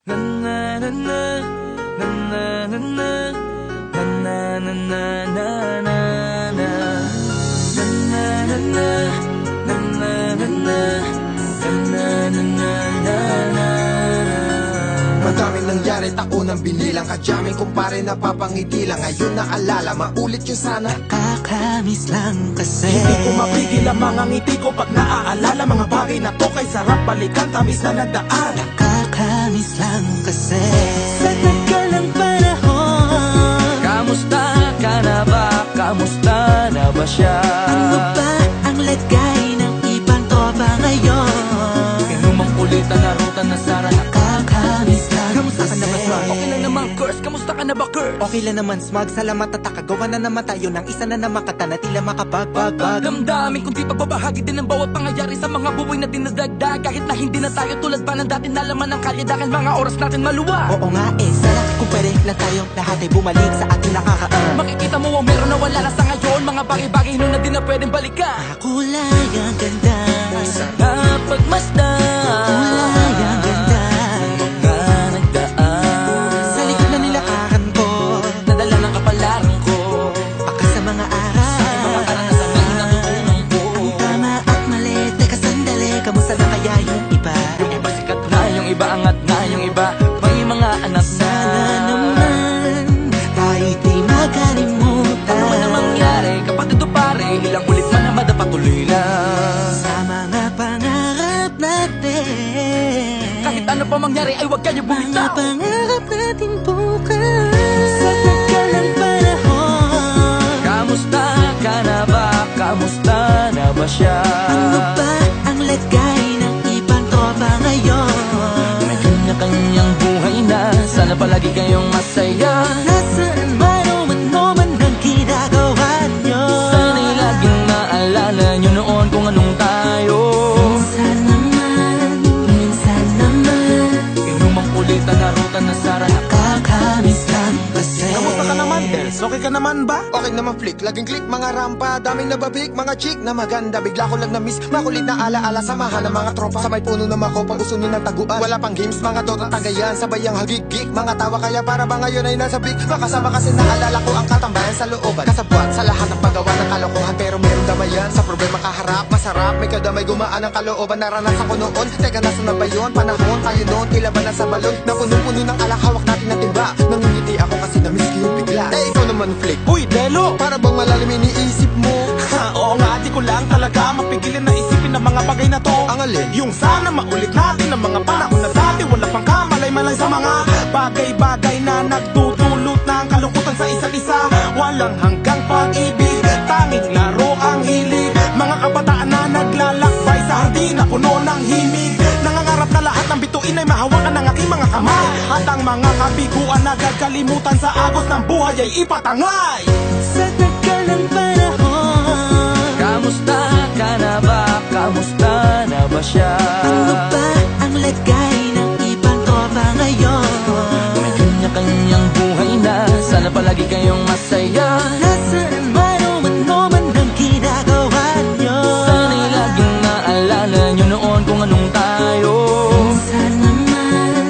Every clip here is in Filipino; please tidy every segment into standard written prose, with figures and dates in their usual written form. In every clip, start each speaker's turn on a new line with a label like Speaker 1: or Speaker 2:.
Speaker 1: Na na na na na na na na na na na na na na na na na na
Speaker 2: Madaming nangyari, taunang binilang kadyaming kumpare napapangiti lang. Ngayon naalala, maulit yun sana.
Speaker 3: Nakakamiss lang kasi
Speaker 4: Hindi ko mapigil ang mga ngiti ko pag naaalala mga bagay na to kay sarap balikan, tamis na nagdaan.
Speaker 3: Nakakamiss lang kasi sa tagal ng panahon.
Speaker 1: Kamusta ka na ba? Kamusta na ba siya?
Speaker 3: Ano ba ang lagay ng ibang tropa ngayon?
Speaker 1: Inumang kulit ang narutan na Sara.
Speaker 3: Nakakamiss lang
Speaker 4: Kamusta ka na ba, Smug?
Speaker 1: Okay lang naman, Curse. Kamusta ka na ba, Curse?
Speaker 4: Okay lang naman, Smug. Salamat at nakagawa na naman tayo ng isa na namakata na tila makabagbag.
Speaker 1: Damdamin kundi pagbabahagi din ang bawat pangyayari sa mga buhay na dinadagdag. Kahit na hindi na tayo tulad pa ng dati na laman ng kalye dahil mga oras natin maluwa.
Speaker 4: Oo nga sana kung pwede lang tayong lahat ay bumalik sa ating nakakaan.
Speaker 1: Makikita mo ang meron na wala na sa ngayon. Mga bagay-bagay nun na di na pwedeng balikan.
Speaker 3: Kulay ang ganda,
Speaker 1: Sana pagmasdan
Speaker 3: kulay ang ganda.
Speaker 1: mga nagdaan
Speaker 3: Sa likod na nilakaran ko,
Speaker 1: nadala ng kapalaran ko.
Speaker 3: baka sa mga araw,
Speaker 1: Mga karanasan na natutunan ko.
Speaker 3: ang tama at mali. Teka sandali, kamusta na kaya yung iba?
Speaker 1: Yung iba sikat na, yung iba angat na, yung iba may mga anak na.
Speaker 3: Sana naman tayo'y di makalimutan.
Speaker 1: Ano man ang mangyari, kapatid o pare, ilang ulit man na madapatuloy lang.
Speaker 3: Sa mga pangarap natin,
Speaker 1: Kahit ano pa mangyari ay huwag kayo
Speaker 3: mga
Speaker 1: bumitaw.
Speaker 3: pangarap natin bukas. Sa tagal ng panahon,
Speaker 1: Kamusta ka na ba? Kamusta na ba siya?
Speaker 3: ano ba ang lagay ng ibang tropa ngayon?
Speaker 1: May kanya-kanyang buhay na, sana palagi kayong masaya.
Speaker 3: Nasaan man o ano man ang ginagawa nyo?
Speaker 1: Sana'y laging maalala nyo noon kung anong tayo.
Speaker 3: Minsan naman
Speaker 1: Inumang ulit ang narutan na Sara.
Speaker 3: nakakamiss lang kasi.
Speaker 4: Kamusta ka naman, Dels? Okay ka naman ba?
Speaker 2: Okay naman flick, laging click, mga rampa, daming nababik, mga chick na maganda. Bigla ko lang na-miss, makulit na alaala, samahan ng mga tropa. Sa may puno na mako, pang uso ng taguan. Wala pang games, mga dota tagayan, sabay ang hagigik. Mga tawa kaya para ba ngayon ay nasa big. Makasama kasi naalala ko ang katambayan sa looban. Kasabwat sa lahat ng paggawa ng kalokohan, pero meron damayan. Sa problema kaharap, masarap, may kadamay gumaan ang kalooban. Naranasan ko noon, teka nasa na ba yun? Panahon tayo noon, tila ba nasa balon? Na punong-puno ng alak, hawak natin na timba. Nangingiti ako kasi na-miss ko yung bigla. Eh, ikaw naman flick.
Speaker 4: Uy, Delo!
Speaker 2: Para bang malalim iniisip mo?
Speaker 4: Oo nga, di ko lang talaga mapigilin na isipin ang mga bagay na to.
Speaker 2: Ang alin?
Speaker 4: Yung sana maulit natin ang mga panahon na dati wala pang kamalay-malay sa mga bagay-bagay na nagdudulot ng kalungkutan sa isa't isa. Walang hanggang pag-ibig, tanging laro ang hilig. Mga kabataan na naglalakbay sa hardin na puno ng himig. Nangangarap na lahat ng bituin ay mahawakan ng aking mga kamay. At ang mga kabiguan na gagalimutan sa agos ng buhay ay ipatangay.
Speaker 3: Sa tagal ng panahon,
Speaker 1: Kamusta ka na ba? Kamusta na ba siya?
Speaker 3: ano ba ang lagay ng ibang tropa ngayon?
Speaker 1: May kanya-kanyang buhay na, sana palagi kayong masaya.
Speaker 3: Nasaan man o ano man ang ginagawa nyo?
Speaker 1: Sana'y laging maalala nyo noon kung anong tayo.
Speaker 3: Minsan naman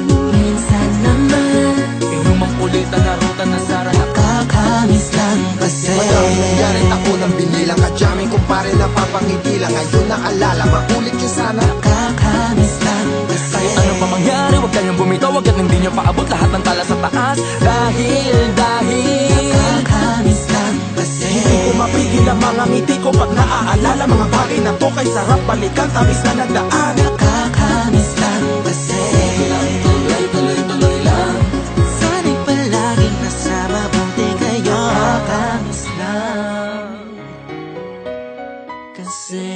Speaker 1: Inumang ulit ang narutan na Sara.
Speaker 3: nakakamiss lang kasi.
Speaker 2: Madaming nangyari, taunang binilang kadyaming kumpare napapangiti lang. Ngayon naalala, maulit yun sana.
Speaker 3: Nakakamiss lang kasi.
Speaker 1: Ano pa mangyari, huwag kayong bumitaw. Hanggat hindi nyo paabot lahat ng tala sa taas. Dahil
Speaker 3: Nakakamiss lang kasi.
Speaker 4: Hindi ko mapigil ang mga ngiti ko pag naaalala mga bagay na to kay sarap balikan, tamis na nagdaan.
Speaker 3: Nakakamiss lang kasi.
Speaker 1: tuloy-tuloy lang.
Speaker 3: Sana'y palaging nasa mabuti kayo. Nakakamiss lang kasi.